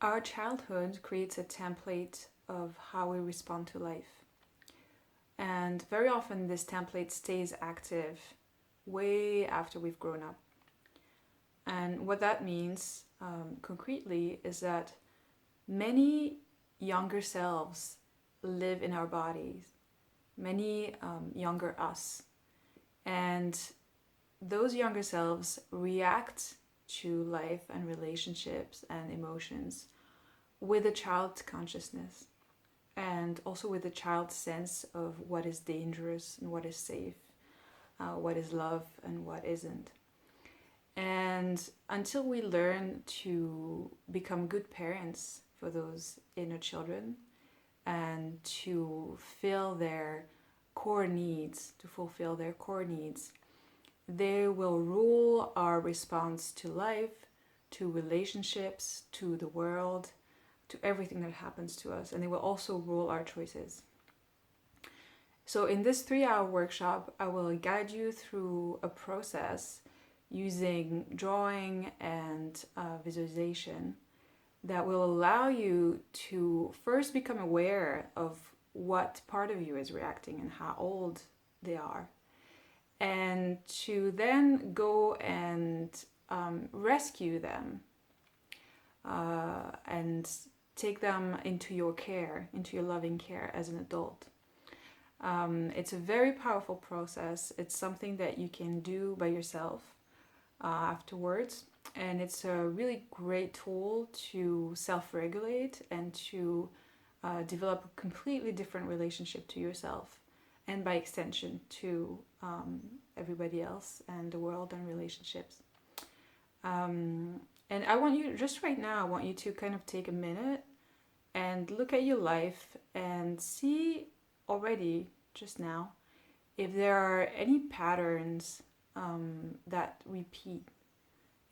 Our childhood creates a template of how we respond to life. And very often this template stays active way after we've grown up. And what that means concretely is that many younger selves live in our bodies, many younger us. And those younger selves react to life and relationships and emotions with a child consciousness and also with a child sense of what is dangerous and what is safe, what is love and what isn't. And until we learn to become good parents for those inner children and to fulfill their core needs, they will rule our response to life, to relationships, to the world, to everything that happens to us, and they will also rule our choices. So in this 3-hour workshop, I will guide you through a process using drawing and visualization that will allow you to first become aware of what part of you is reacting and how old they are, and to then go and rescue them and take them into your care, into your loving care as an adult. It's a very powerful process. It's something that you can do by yourself afterwards, and it's a really great tool to self-regulate and to develop a completely different relationship to yourself, and by extension to everybody else and the world and relationships. And I want you, just right now, I want you to kind of take a minute and look at your life and see already, just now, if there are any patterns that repeat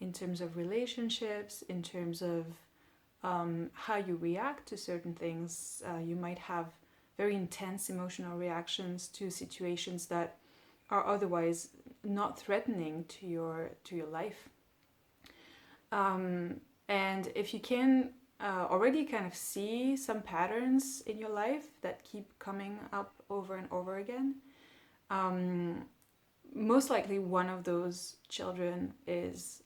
in terms of relationships, in terms of how you react to certain things. You might have very intense emotional reactions to situations that are otherwise not threatening to your life. And if you can already kind of see some patterns in your life that keep coming up over and over again, most likely one of those children is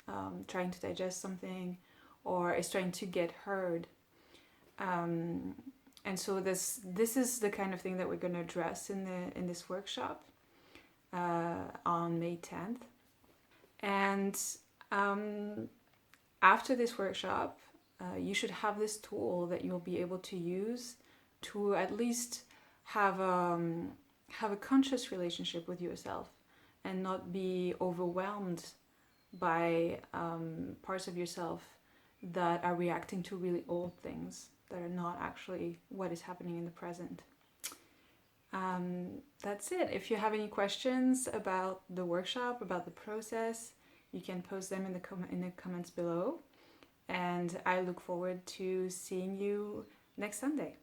trying to digest something or is trying to get heard. And so this is the kind of thing that we're going to address in this workshop on May 10th. And after this workshop, you should have this tool that you'll be able to use to at least have a conscious relationship with yourself and not be overwhelmed by parts of yourself that are reacting to really old things that are not actually what is happening in the present. That's it. If you have any questions about the workshop, about the process, you can post them in the comments below. And I look forward to seeing you next Sunday.